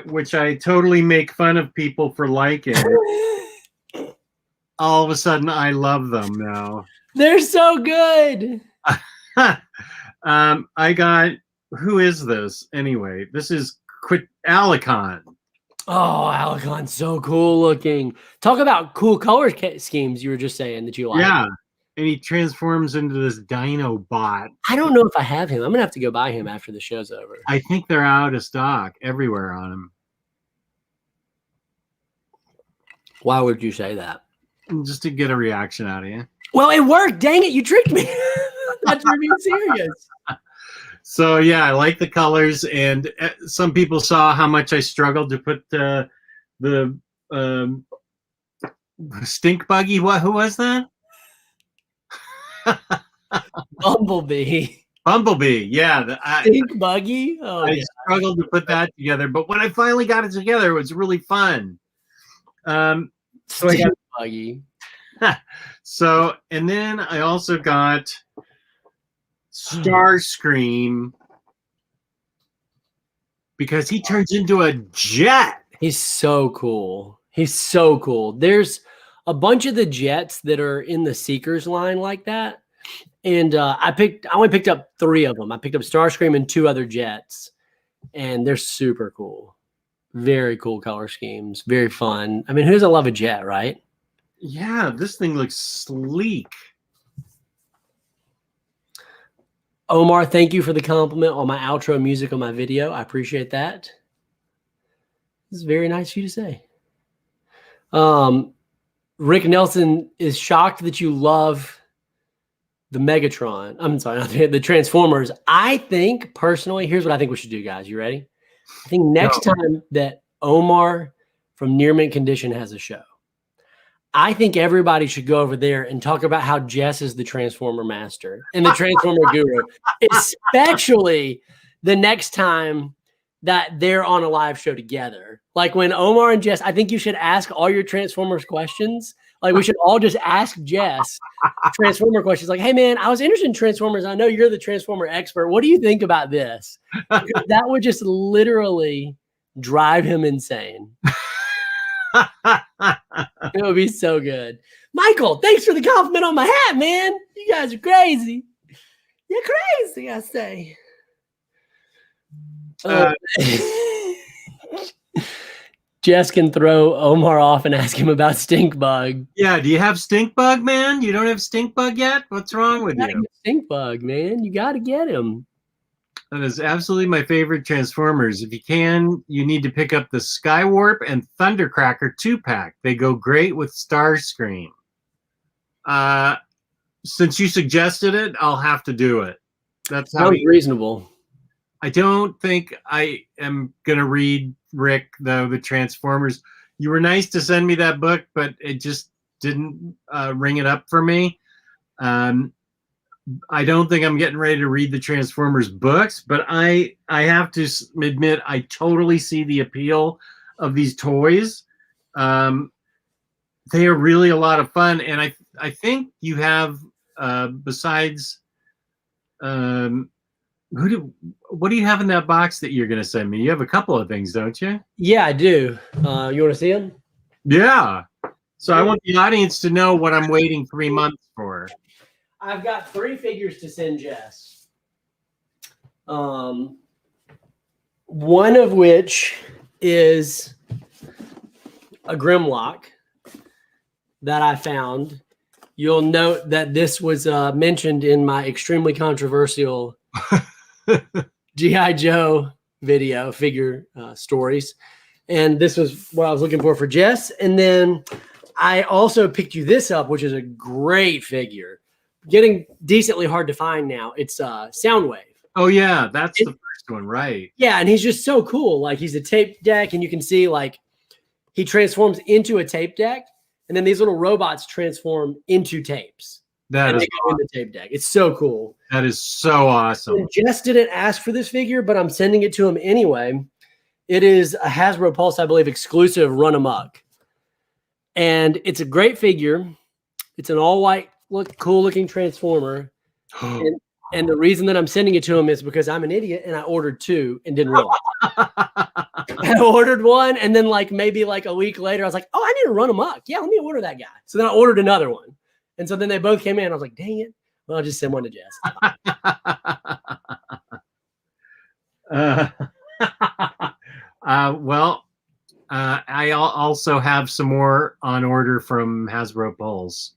which I totally make fun of people for liking, all of a sudden I love them now. They're so good. I got, who is this anyway? This is Alicon. Oh, Alicon's so cool looking. Talk about cool color schemes you were just saying that you like. Yeah, and he transforms into this dino bot. I don't know if I have him. I'm gonna have to go buy him after the show's over. I think they're out of stock everywhere on him. Why would you say that? Just to get a reaction out of you. Well, it worked. Dang it, you tricked me. That's being serious. So yeah, I like the colors, and some people saw how much I struggled to put the stink buggy. Who was that? Bumblebee. Bumblebee, yeah. Stink buggy. Oh, I struggled to put that together, but when I finally got it together, it was really fun. So Stink buggy. So, and then I also got Starscream because he turns into a jet. He's so cool. He's so cool. There's a bunch of the jets that are in the Seekers line like that. And I only picked up 3 of them. I picked up Starscream and 2 other jets. And they're super cool. Very cool color schemes. Very fun. I mean, who doesn't love a jet, right? Yeah, this thing looks sleek. Omar, thank you for the compliment on my outro music on my video. I appreciate that. This is very nice of you to say. Rick Nelson is shocked that you love the Megatron. I'm sorry, not the Transformers. I think, personally, here's what I think we should do, guys. You ready? I think next time that Omar from Near Mint Condition has a show, I think everybody should go over there and talk about how Jess is the Transformer master and the Transformer guru, especially the next time that they're on a live show together. Like when Omar and Jess, I think you should ask all your Transformers questions. Like we should all just ask Jess Transformer questions. Like, hey man, I was interested in Transformers. I know you're the Transformer expert. What do you think about this? Because that would just literally drive him insane. It would be so good. Michael, thanks for the compliment on my hat, man. You guys are crazy. You're crazy, I say. Jess can throw Omar off and ask him about Stink Bug. Yeah, do you have Stink Bug, man? You don't have Stink Bug yet? What's wrong with you? Stink Bug, man. You got to get him. That is absolutely my favorite Transformers. If you can, you need to pick up the Skywarp and Thundercracker 2-pack. They go great with Starscream. Since you suggested it, I'll have to do it. That's how reasonable. I don't think I am going to read Rick, though, the Transformers. You were nice to send me that book, but it just didn't ring it up for me. I don't think I'm getting ready to read the Transformers books, but I have to admit I totally see the appeal of these toys. They are really a lot of fun, and I think you have besides what do you have in that box that you're going to send me? You have a couple of things, don't you? Yeah, I do. You want to see them? Yeah. So I want the audience to know what I'm waiting 3 months for. I've got 3 figures to send Jess. One of which is a Grimlock that I found. You'll note that this was mentioned in my extremely controversial G.I. Joe video figure stories. And this was what I was looking for Jess. And then I also picked you this up, which is a great figure. Getting decently hard to find now. It's Soundwave. Oh yeah, that's the first one, right? Yeah, and he's just so cool. Like he's a tape deck, and you can see like he transforms into a tape deck, and then these little robots transform into tapes. That is awesome. In the tape deck. It's so cool. That is so awesome. And Jess didn't ask for this figure, but I'm sending it to him anyway. It is a Hasbro Pulse, I believe, exclusive Run Amok. And it's a great figure. It's an all white, cool looking Transformer. And the reason that I'm sending it to him is because I'm an idiot and I ordered 2 and didn't realize. I ordered one, and then maybe a week later, I was like, "Oh, I need to run amok. Yeah, let me order that guy." So then I ordered another one, and so then they both came in. I was like, "Dang it! Well, I'll just send one to Jess." I also have some more on order from Hasbro Pulse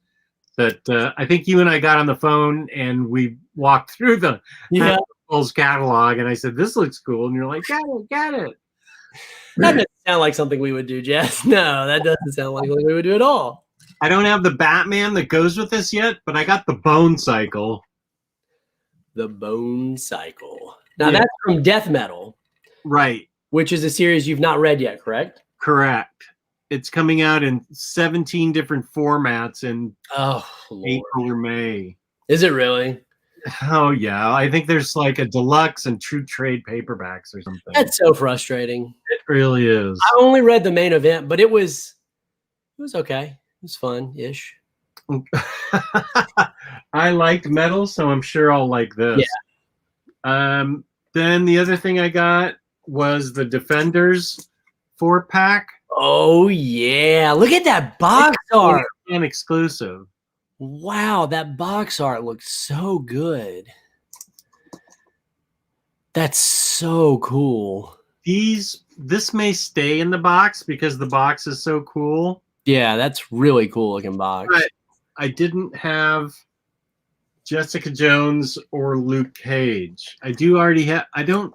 that I think you and I got on the phone and we walked through the Hasbro Pulse catalog, and I said, "This looks cool," and you're like, "Got it." That doesn't sound like something we would do, Jess. No, that doesn't sound like something we would do at all. I don't have the Batman that goes with this yet, but I got the Bone Cycle. The Bone Cycle. Now that's from Death Metal. Right. Which is a series you've not read yet, correct? Correct. It's coming out in 17 different formats in April or May. Is it really? Oh, yeah. I think there's a deluxe and true trade paperbacks or something. That's so frustrating. It really is. I only read the main event, but it was okay. It was fun-ish. I liked metal, so I'm sure I'll like this. Yeah. Then the other thing I got was the Defenders 4-pack. Oh, yeah. Look at that box art. An exclusive. Wow, that box art looks so good. That's so cool. This may stay in the box because the box is so cool. Yeah, that's really cool looking box. But I didn't have Jessica Jones or Luke Cage. I do already have. I don't.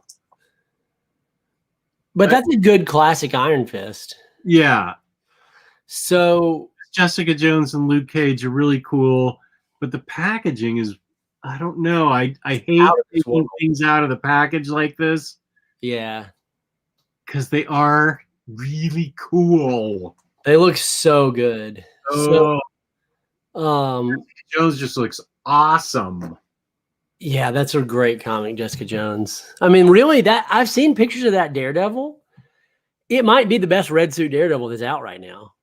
But that's a good classic Iron Fist. Yeah. So Jessica Jones and Luke Cage are really cool, but the packaging is, I don't know. I hate taking things out of the package like this. Yeah. Because they are really cool. They look so good. Oh. Jessica Jones just looks awesome. Yeah, that's a great comic, Jessica Jones. I mean, really, that I've seen pictures of that Daredevil. It might be the best red suit Daredevil that's out right now.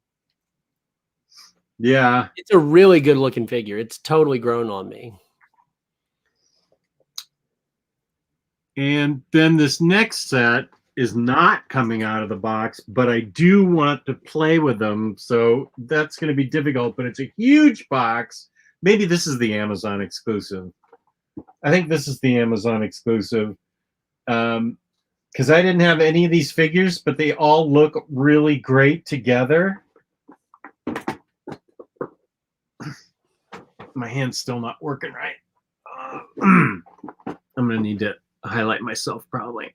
Yeah. It's a really good looking figure. It's totally grown on me. And then this next set is not coming out of the box, but I do want to play with them. So that's going to be difficult, but it's a huge box. Maybe this is the Amazon exclusive. I think this is the Amazon exclusive. Because I didn't have any of these figures, but they all look really great together. My hand's still not working right. I'm going to need to highlight myself probably.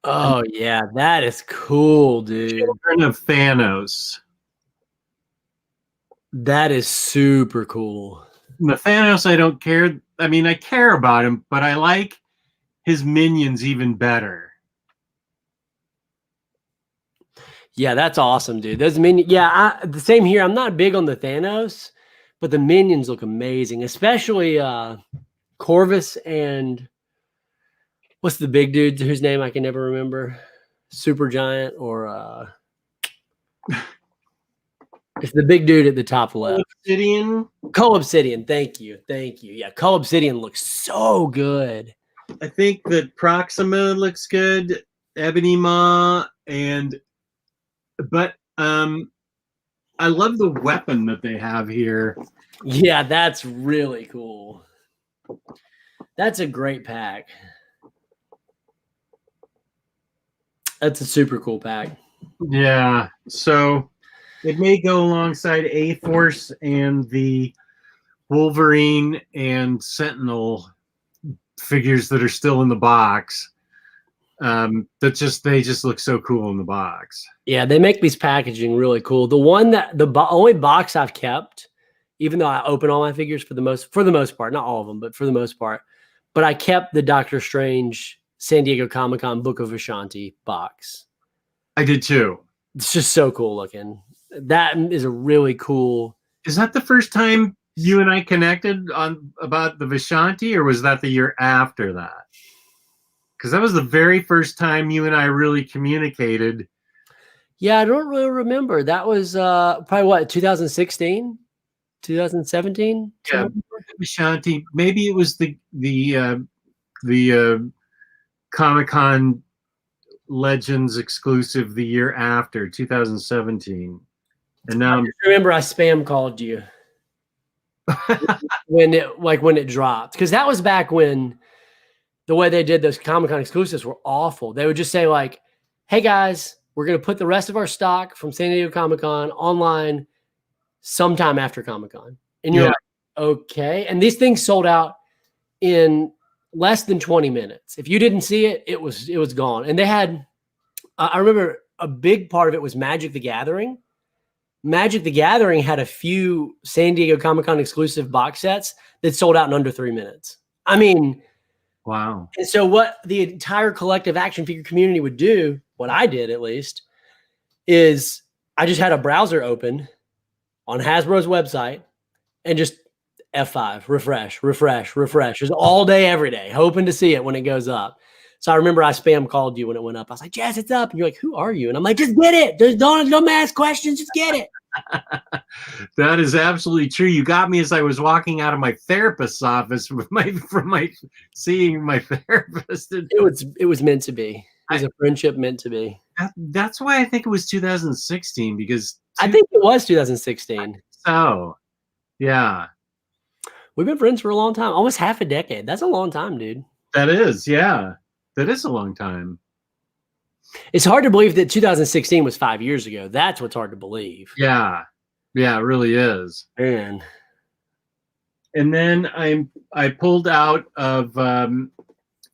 Oh, yeah. That is cool, dude. Children of Thanos. That is super cool. The Thanos, I don't care. I mean, I care about him, but I like his minions even better. Yeah, that's awesome, dude. Those minions, the same here. I'm not big on the Thanos, but the minions look amazing, especially Corvus and what's the big dude whose name I can never remember? Supergiant or it's the big dude at the top left. Obsidian. Cull Obsidian. Thank you. Yeah, Cull Obsidian looks so good. I think that Proxima looks good. Ebony Maw but I love the weapon that they have here. Yeah, that's really cool. That's a great pack. That's a super cool pack. Yeah. So it may go alongside A-Force and the Wolverine and Sentinel figures that are still in the box. They just look so cool in the box. Yeah, they make these packaging really cool. The only box I've kept, even though I open all my figures for the most part, not all of them, but for the most part, but I kept the Doctor Strange San Diego Comic-Con Book of Ashanti box. I did too. It's just so cool looking. That is a really cool. Is that the first time you and I connected on about the Vishanti, or was that the year after that? Because that was the very first time you and I really communicated. Yeah, I don't really remember. That was probably what, 2016? 2017. Yeah, Ashanti. Maybe it was the Comic-Con Legends exclusive the year after 2017, and now I just remember I spam called you when it dropped, because that was back when the way they did those Comic-Con exclusives were awful. They would just say like, "Hey guys, we're going to put the rest of our stock from San Diego Comic-Con online sometime after Comic-Con," and you're like, "Okay." And these things sold out in less than 20 minutes. If you didn't see it, it was gone. And they had, I remember a big part of it was Magic the Gathering. Magic the Gathering had a few San Diego Comic-Con exclusive box sets that sold out in under 3 minutes. I mean, wow. and so what the entire collective action figure community would do, what I did at least, is I just had a browser open on Hasbro's website and just F5, refresh, just all day, every day, hoping to see it when it goes up. So I remember I spam called you when it went up. I was like, "Jess, it's up." And you're like, "Who are you?" And I'm like, "Just get it. Don't ask questions. Just get it." That is absolutely true. You got me as I was walking out of my therapist's office from seeing my therapist. It was meant to be. It was a friendship meant to be. That's why I think it was 2016, because I think it was 2016. So, yeah. We've been friends for a long time, almost half a decade. That's a long time, dude. That is, yeah. That is a long time. It's hard to believe that 2016 was 5 years ago. That's what's hard to believe. Yeah. Yeah, it really is. Man. And then I pulled out of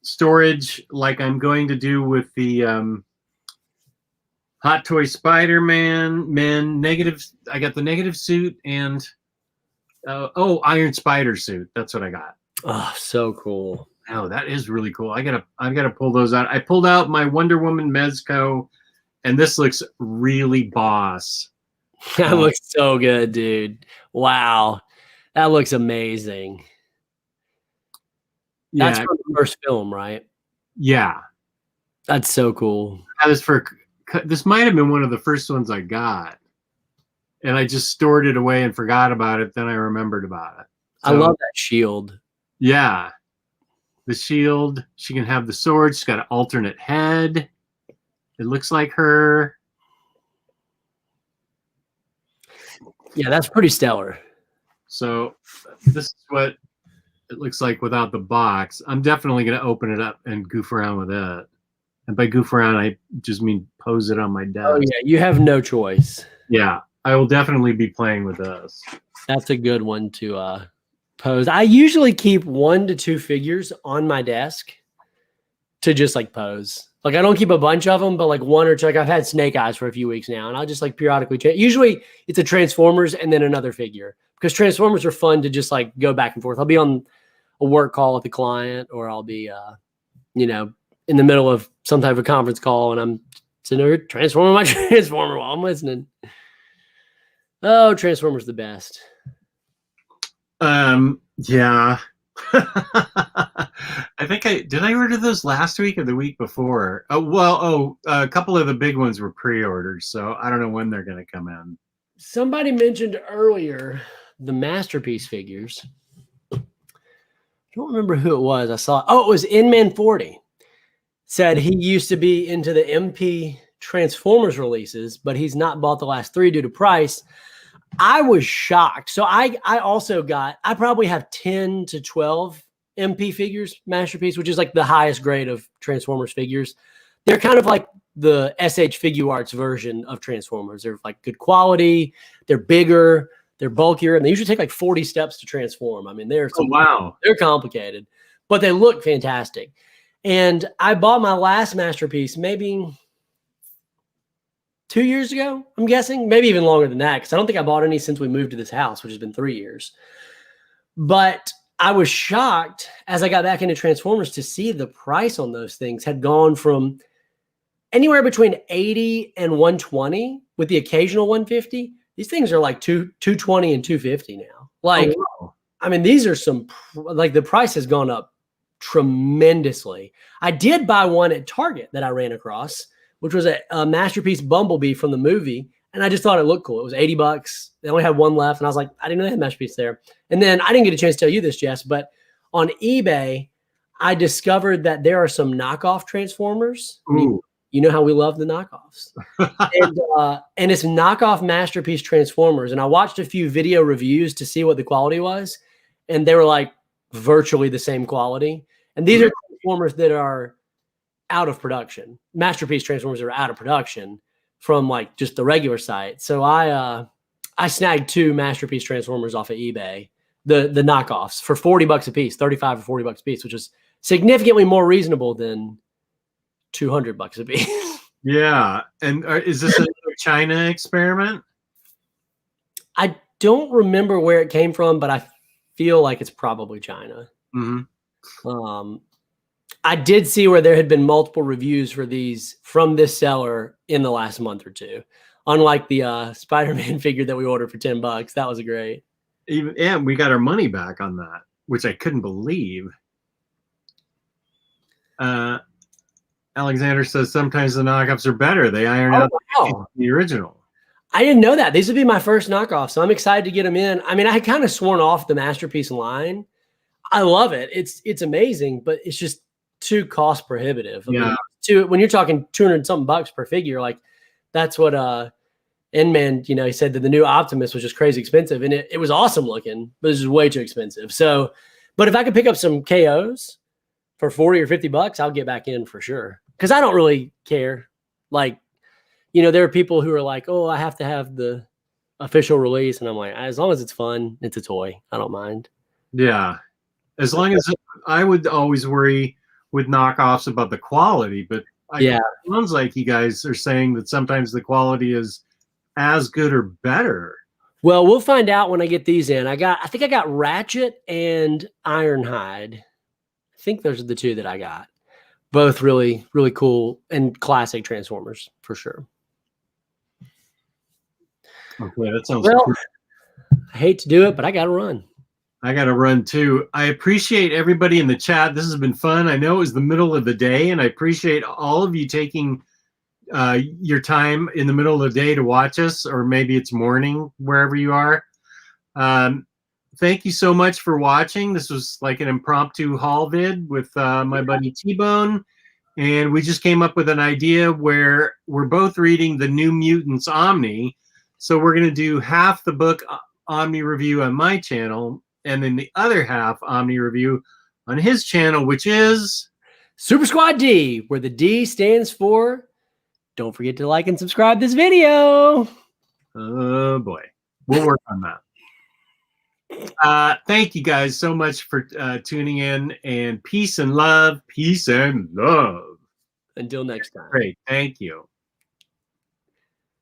storage, like I'm going to do with the Hot Toy Spider-Man negative. I got the negative suit and Iron Spider suit. That's what I got. Oh, so cool. Oh, that is really cool. I gotta pull those out. I pulled out my Wonder Woman Mezco, and this looks really boss. That looks so good, dude. Wow. That looks amazing. Yeah. That's from the first film, right? Yeah. That's so cool. This might have been one of the first ones I got. And I just stored it away and forgot about it. Then I remembered about it. So, I love that shield. Yeah. The shield. She can have the sword. She's got an alternate head. It looks like her. Yeah, that's pretty stellar. So this is what it looks like without the box. I'm definitely going to open it up and goof around with it. And by goof around, I just mean pose it on my desk. Oh, yeah. You have no choice. Yeah. I will definitely be playing with this. That's a good one to pose. I usually keep 1 to 2 figures on my desk to just like pose. Like I don't keep a bunch of them, but like 1 or 2. Like I've had Snake Eyes for a few weeks now, and I'll just like periodically change. Usually it's a Transformers and then another figure, because Transformers are fun to just like go back and forth. I'll be on a work call with the client, or I'll be, in the middle of some type of conference call, and I'm sitting there transforming my Transformer while I'm listening. Oh, Transformers the best. Yeah. I think did I order those last week or the week before? A couple of the big ones were pre-ordered, so I don't know when they're going to come in. Somebody mentioned earlier the Masterpiece figures. I don't remember who it was. I saw. Oh, it was Inman 40. Said he used to be into the MP Transformers releases, but he's not bought the last 3 due to price. I was shocked. So I probably have 10 to 12 MP figures, Masterpiece, which is like the highest grade of Transformers figures. They're kind of like the SH Figuarts version of Transformers. They're like good quality. They're bigger. They're bulkier, and they usually take like 40 steps to transform. I mean, they're complicated, but they look fantastic. And I bought my last Masterpiece maybe 2 years ago, I'm guessing, maybe even longer than that, because I don't think I bought any since we moved to this house, which has been 3 years. But I was shocked as I got back into Transformers to see the price on those things had gone from anywhere between 80 and 120 with the occasional 150. These things are like 220 and 250 now. Like, I mean, these are like the price has gone up tremendously. I did buy one at Target that I ran across, which was a Masterpiece Bumblebee from the movie. and I just thought it looked cool. It was $80. They only had one left, and I was like, I didn't know they had masterpiece there. And then I didn't get a chance to tell you this, Jess, but on eBay, I discovered that there are some knockoff Transformers. You know how we love the knockoffs. And it's knockoff masterpiece Transformers. And I watched a few video reviews to see what the quality was, and they were like virtually the same quality. And these are Transformers that are out of production. Masterpiece Transformers are out of production from like just the regular site. So I snagged 2 masterpiece Transformers off of eBay, the knockoffs, for $40 a piece, 35 or $40 a piece, which is significantly more reasonable than $200 a piece. Yeah. And is this a China experiment? I don't remember where it came from, but I feel like it's probably China. I did see where there had been multiple reviews for these from this seller in the last month or two. Unlike the Spider-Man figure that we ordered for $10. That was great. And we got our money back on that, which I couldn't believe. Alexander says sometimes the knockoffs are better. They iron out the original. I didn't know that. These would be my first knockoff, so I'm excited to get them in. I mean, I had kind of sworn off the masterpiece line. I love it. It's amazing, but it's just too cost prohibitive. I mean, when you're talking 200 something bucks per figure, like that's what N-Man, he said that the new Optimus was just crazy expensive, and it was awesome looking, but it's just way too expensive. So, but if I could pick up some KOs for 40 or 50 bucks, I'll get back in for sure. Because I don't really care. Like, there are people who are like, oh, I have to have the official release. And I'm like, as long as it's fun, it's a toy. I don't mind. Yeah. As long as I would always worry with knockoffs about the quality, but it sounds like you guys are saying that sometimes the quality is as good or better. Well, we'll find out when I get these in. I think I got Ratchet and Ironhide. I think those are the 2 that I got. Both really, really cool and classic Transformers for sure. Okay, that sounds cool. I hate to do it, but I got to run. I got to run too. I appreciate everybody in the chat. This has been fun. I know it was the middle of the day, and I appreciate all of you taking your time in the middle of the day to watch us, or maybe it's morning wherever you are. Thank you so much for watching. This was like an impromptu haul vid with my buddy TBone, and we just came up with an idea where we're both reading the New Mutants Omni. So we're going to do half the book Omni review on my channel, and then the other half Omni review on his channel, which is Super Squad D, where the D stands for don't forget to like and subscribe this video. Oh boy, we'll work on that. Thank you guys so much for tuning in, and peace and love. Peace and love. Until next time. Great. Thank you.